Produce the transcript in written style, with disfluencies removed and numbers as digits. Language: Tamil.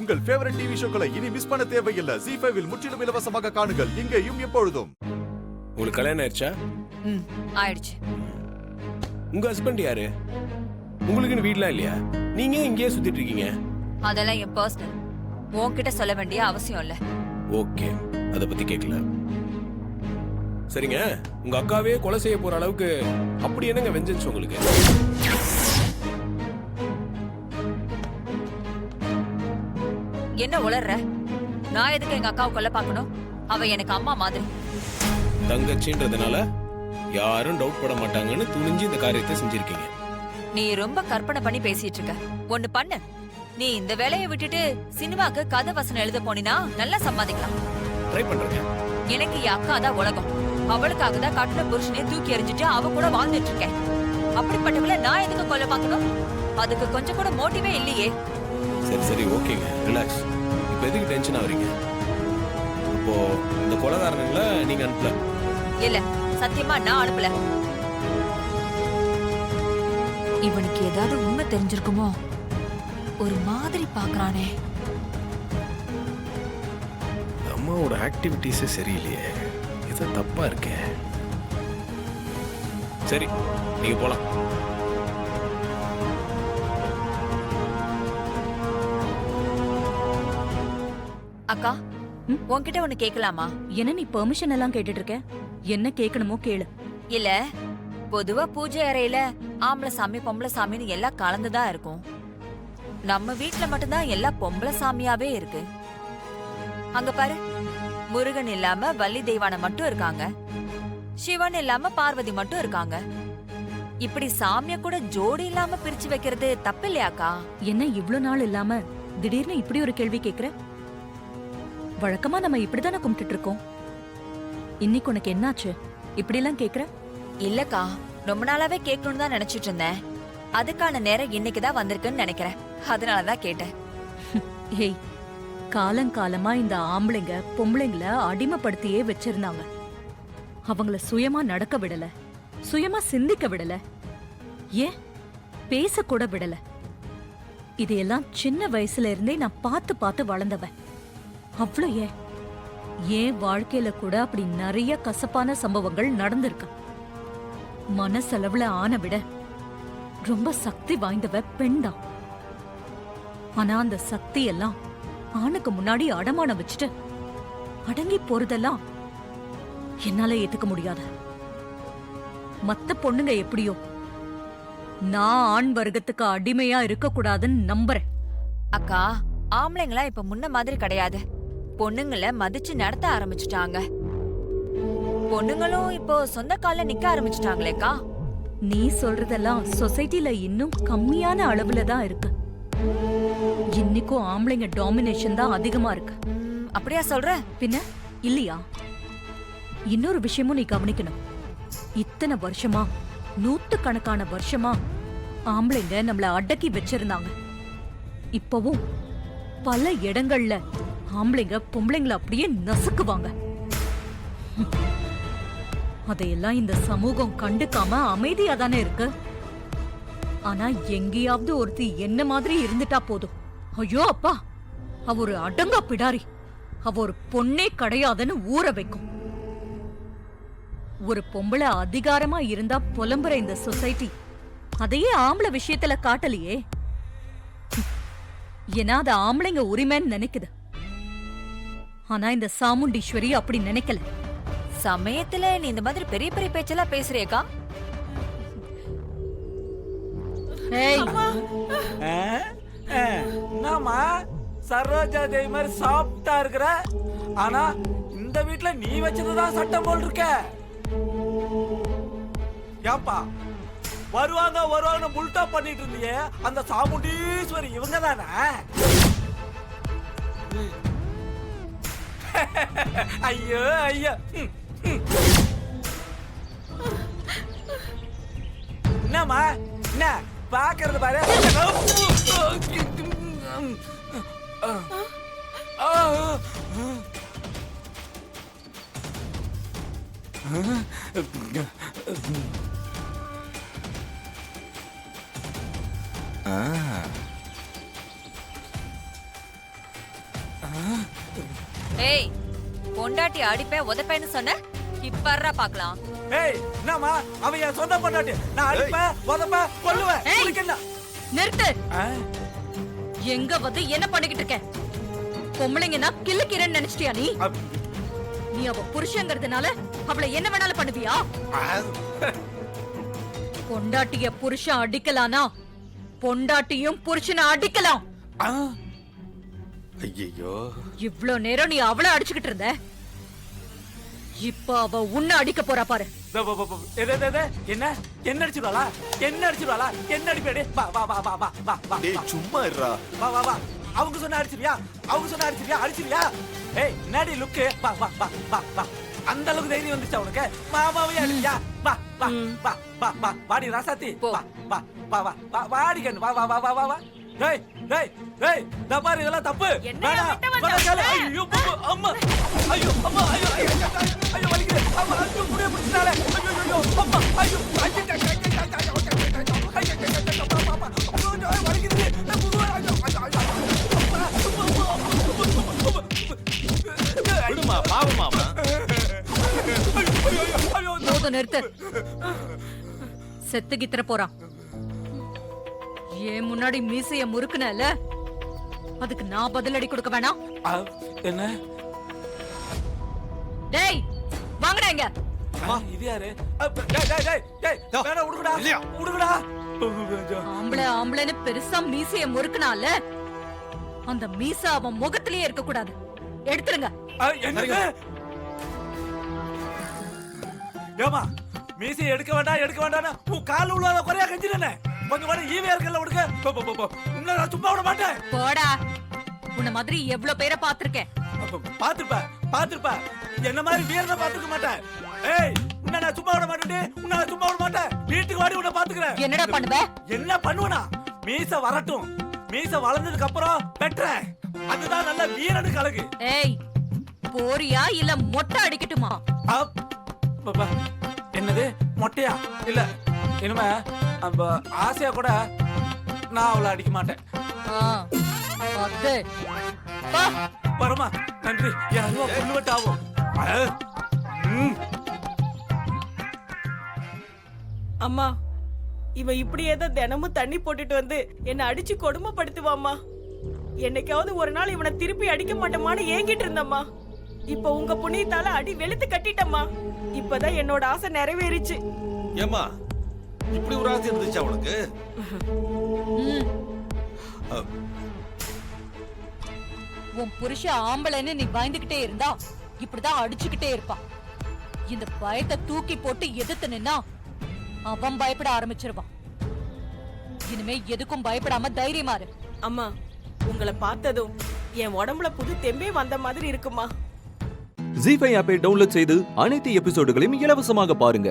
உங்கள் ஃபேவரட் டிவி ஷோக்களை இனி மிஸ் பண்ண தேவையில்லை. ZEE5 இல் முற்றிலும் இலவசமாக காணுங்கள். இங்கேயும் எப்பொழுதும். உங்களுக்கு கல்யாணம் ஆயிடுச்சா? ஆயிடுச்சு. உங்க ஹஸ்பண்ட் யாரு? உங்களுக்குன்னு வீட்லாம் இல்லையா? நீங்க இங்கேயே சுத்திட்டு இருக்கீங்க. அதெல்லாம் என் பர்சனல். உன்கிட்ட சொல்ல வேண்டிய அவசியம் இல்ல. ஓகே, அத பத்தி கேட்கல. சரிங்க, உங்க அக்காவே கொலை செய்ய போற அளவுக்கு அப்படி என்னங்க வெஞ்சன்ஸ் உங்களுக்கு? என்ன உளர்ற? நான் எதுக்கு எங்க அக்காவை கொல்ல பார்க்கணும்? அவ எனக்கு அம்மா மாதிரி. தங்கச்சின்றதுனால யாரும் டவுட் பட மாட்டாங்கன்னு துணிஞ்சு இந்த காரியத்தை செஞ்சிருக்கீங்க. நீ ரொம்ப கற்பனை பண்ணி பேசிட்டு இருக்க. ஒண்ணு பண்ணு, நீ இந்த வேலையை விட்டுட்டு சினிமாக்கு கதை வசனம் எழுத போனினா நல்லா சம்பாதிக்கலாம். ட்ரை பண்றேங்க. எனக்கு என் அக்கா தான் உலகம். அவளுக்காக தான் கட்டின புருஷனே தூக்கி எறிஞ்சிட்டு அவ கூட வாழ்ந்துட்டு இருக்கேன். அப்படிப்பட்டவளை நான் எதுக்கு கொல்ல பார்க்கணும்? அதுக்கு கொஞ்சம் கூட மோட்டிவே இல்லையே. சரி சரி, ஓகேங்க, ரிலாக்ஸ். இப்போ எதுக்கு டென்ஷன் ஆவறீங்க? இப்போ இந்த கொலைகாரங்கள நீங்க அனுப்பல? இல்ல, சத்தியமா நான் அனுப்பல. இவனுக்கு ஏதாவது உண்மை தெரிஞ்சிருக்குமோ? ஒரு மாதிரி பாக்குறானே. அம்மாவோட ஆக்டிவிட்டிஸே சரியில்லையே, இது தப்பா இருக்கே. சரி, நீங்க போலாம். அக்கா, உன்கிட்ட ஒண்ணு கேட்கலாமா? என்ன நீ பெர்மிஷன் எல்லாம் கேட்டுட்டு இருக்க? என்ன கேட்கணுமோ கேளு. இல்ல, பொதுவா பூஜை அறையில ஆம்பளை சாமி பொம்பளை சாமின்னு எல்லாம் கலந்துதான் இருக்கும். நம்ம வீட்டுல மட்டும்தான் எல்லாம் பொம்பளை சாமியாவே இருக்கு. அங்க பாரு, முருகன் இல்லாம வள்ளி தெய்வானை மட்டும் இருக்காங்க. சிவன் இல்லாம பார்வதி மட்டும் இருக்காங்க. இப்படி சாமிய கூட ஜோடி இல்லாம பிரிச்சு வைக்கிறது தப்பு இல்லையாக்கா? என்ன இவ்ளோ நாள் இல்லாம திடீர்னு இப்படி ஒரு கேள்வி கேக்குற? வழக்கமா நம்ம இப்படிதானே கும்பிட்டுட்டு இருக்கோம். இன்னைக்கு உனக்கு என்னாச்சு இப்படி எல்லாம் கேக்குற? இல்லக்கா, ரொம்ப நாளாவே கேட்கணும்னு தான் நினைச்சிட்டு இருந்தேன். அதுக்கான நேரம் இன்னைக்குதான் வந்திருக்குன்னு நினைக்கிறேன். அதனாலதான் கேட்டேன். ஏய், காலங்காலமா இந்த ஆம்பளைங்க பொம்பளைங்கள அடிமைப்படுத்தியே வச்சிருந்தாங்க. அவங்கள சுயமா நடக்க விடல, சுயமா சிந்திக்க விடல, ஏன் பேச கூட விடல. இதையெல்லாம் சின்ன வயசுல இருந்தே நான் பார்த்து பார்த்து வளர்ந்தவன். அவ்வளோ ஏன் வாழ்க்கையில கூட அப்படி நிறைய கசப்பான சம்பவங்கள் நடந்திருக்கு. மனசளவுல ஆன விட ரொம்ப சக்தி வாய்ந்தவ பெண்தான். ஆனா அந்த சக்தி எல்லாம் ஆணுக்கு முன்னாடி அடமானம் வச்சுட்டு அடங்கி போறதெல்லாம் என்னால ஏத்துக்க முடியாது. மத்த பொண்ணுங்க எப்படியோ, நான் ஆண் வர்க்கத்துக்கு அடிமையா இருக்க கூடாதுன்னு நம்புறேன். அக்கா, ஆம்பளைங்களா இப்ப முன்ன மாதிரி கிடையாது. பொண்ணுங்களை மதிச்சு நடத்த ஆரம்பிச்சுட்டாங்க. பொண்ணுங்களும் இப்போ சொந்த கால்ல நிக்க ஆரம்பிச்சுட்டாங்களேக்கா. நீ சொல்றதெல்லாம் சொசைட்டில இன்னும் கம்மியான அளவுல தான் இருக்கு. இன்னைக்கும் ஆம்பளைங்க டாமினேஷன் தான் அதிகமா இருக்கு. அப்படியா சொல்ற? பின்ன இல்லையா? இன்னொரு விஷயமும் நீ கவனிக்கணும். இத்தனை வருஷமா, நூத்துக்கணக்கான வருஷமா ஆம்பளைங்க நம்மள அடக்கி வச்சிருந்தாங்க. இப்பவும் பல இடங்கள்ல ஆம்பளைங்க பொம்பளைங்கள அப்படியே நசுக்குவாங்க. அதையெல்லாம் இந்த சமூகம் கண்டுக்காம அமைதியா தானே இருக்கு. ஆனா எங்கேயாவது ஒருத்தி என்ன மாதிரி இருந்துட்டா போதும், ஐயோ அப்பா, அவ ஒரு அடங்கா பிடாரி, அவ ஒரு பொண்ணே கிடையாதுன்னு ஊற வைக்கும். ஒரு பொம்பளை அதிகாரமா இருந்தா புலம்புற இந்த சொசைட்டி அதையே ஆம்பளை விஷயத்துல காட்டலையே. ஏன்னா அது ஆம்பளைங்க உரிமைன்னு நினைக்குது. ஆனா இந்த சாமுண்டீஸ்வரி அப்படி நினைக்கல. சமயத்துல நீ இந்த மாதிரி பெரிய பெரிய பேச்செல்லாம் பேசுறியக்கா? என்னம்மா சரோஜா தேவி மாதிரி சாப்பிட்டா இருக்கிற, ஆனா இந்த வீட்டுல நீ வச்சதுதான் சட்டம் போல் இருக்க. ஏப்பா வருவாங்க வருவாங்க புல்டா பண்ணிட்டு இருந்தியே, அந்த சாமுண்டீஸ்வரி இவங்க தானே? ஐயோ ஐயோ, என்னம்மா என்ன பாக்குறது பாரு. ஏய் பொண்டாட்டி அடிப்பேன் உதப்பேன்னு சொன்ன இப்பறா பாக்கலாம். ஏய் என்னம்மா அவன் என் சொந்த பொண்டாட்டி. நான் அடிப்பேன் உதப்பேன் கொல்லுவேன். ஏய். உனக்கு என்ன? நிறுத்து. ஆ? எங்க வந்து என்ன பண்ணிக்கிட்டு இருக்க? பொம்பளைங்கன்னா கிள்ளுக்கிறேன்னு நினைச்சிட்டியா நீ? அப்- நீ அவ புருஷங்கிறதுனால அவளை என்ன வேணாலும் பண்ணுவியா? பொண்டாட்டிய புருஷன் அடிக்கலானா பொண்டாட்டியும் புருஷனை அடிக்கலாம். ஆ? ஐயோ இவ்ளோ நேரம் நீ அவளை அடிச்சுக்கிட்டு இருந்த, இப்ப அவ உன்னை அடிக்க போறா பாரு. என்ன என்ன அடிச்சிருவாளா? என்ன அடிச்சிருவாளா? என்ன அடிப்பேடி? வா வா வா வா வா வா வா டேய் சும்மா இருடா. வா வா வா. அவங்க சொன்ன அடிச்சிருவியா? அவங்க சொன்ன அடிச்சிருவியா? அடிச்சிருவியா? ஏய் என்னடி லுக்கு? வா வா வா வா வா. அந்த அளவுக்கு தைரியம் வந்துச்சா உனக்கு? மாமாவே அடிச்சியா? வா வா வா வா வா. வாடி ராசாத்தி. போ. வா வா வா வா வா. வாடி கண்ணு. வா வா வா வா வா வா. டேய் டேய் டேய் இந்த பாரு இதெல்லாம் தப்பு. என்னையா விட்டு வந்த வேணாம். உடனே? ஐயோ அம்மா. ஐயோ அம்மா. ஐயோ ஐயோ ஐயோ வலிக்குது. அம்மா ஐயோ புடியே புடிச்சாலே. ஐயோ ஐயோ அம்மா. ஐயோ ஐயோ விடுமா பாவமா அவன். போதும் நிறுத்து. செத்து கித்திர போறான். ஏன் முன்னாடி மீசைய முறுக்குனல, அதுக்கு நான் பதிலடி கொடுக்க வேணாம்? என்ன டேய் வாங்கடா இங்க. இது யாரு? டேய் டேய் டேய் டேய் வேணா உடுங்கடா. இல்லையா? உடுங்கடா. ஆம்பளைன்னு பெருசா மீசைய முறுக்குனால அந்த மீச அவன் முகத்திலேயே இருக்க கூடாது. எடுத்துருங்க. என்னங்க? ஏமா மீசை எடுக்க வேண்டாம் எடுக்க வேண்டாம். உன் கால் உள்ளாத குறையா கஞ்சினே. கொஞ்சம் கூட ஈவே இருக்கல உடுங்க. உன்னை நான் சும்மா விட மாட்டேன். போடா. உன்ன மாதிரி எவ்வளவு பேரை பாத்திருக்கேன். பாத்துருப்ப என்ன மாதிரி வீரனை பாத்துக்க மாட்டேன். ஏய் உன்னை நான் சும்மா விட மாட்டேன். உன்னை நான் சும்மா விட மாட்டேன். வீட்டுக்கு வாடி உன்னை பாத்துக்கிறேன். என்னடா பண்ணுவ? என்ன பண்ணுவனா? மீச வரட்டும். மீச வளர்ந்ததுக்கு அப்புறம் வெட்டுறேன். அதுதான் நல்ல வீரனுக்கு அழகு. ஏய் போறியா இல்ல மொட்டை அடிக்கட்டுமா? அப். பாப்பா, என்னது மொட்டையா? இல்ல இனிமே அந்த ஆசையா கூட நான் அவளை அடிக்க மாட்டேன். அது பா. பரமா நன்றி. யாரும் புல்லுவட்டாவும். அம்மா இவ இப்படியே தான் தினமும் தண்ணி போட்டுட்டு வந்து என்ன அடிச்சு கொடுமைப்படுத்துவாம்மா. என்னைக்காவது ஒரு நாள் இவனை திருப்பி அடிக்க மாட்டோமான்னு ஏங்கிட்டு இருந்தம்மா. இப்ப உங்க புண்ணியத்தால அடி வெளுத்து கட்டிட்டம்மா. இப்பதான் என்னோட ஆசை நிறைவேறிச்சு. ஏமா இப்படி ஒரு ஆசை இருந்துச்சா உனக்கு? உன் புருஷன் ஆம்பளைன்னு நீ பயந்துகிட்டே இருந்தா இப்படிதான் அடிச்சுக்கிட்டே இருப்பான். இந்த பயத்தை தூக்கி போட்டு எதிர்த்து நின்னா அவன் பயப்பட ஆரம்பிச்சிருவான். இனிமே எதுக்கும் பயப்படாம தைரியமா இரு. அம்மா உங்களை பார்த்ததும் என் உடம்புல புது தெம்பே வந்த மாதிரி இருக்குமா. ஜீ5 ஆப்பை டவுன்லோட் செய்து அனைத்து எபிசோடுகளையும் இலவசமாக பாருங்க.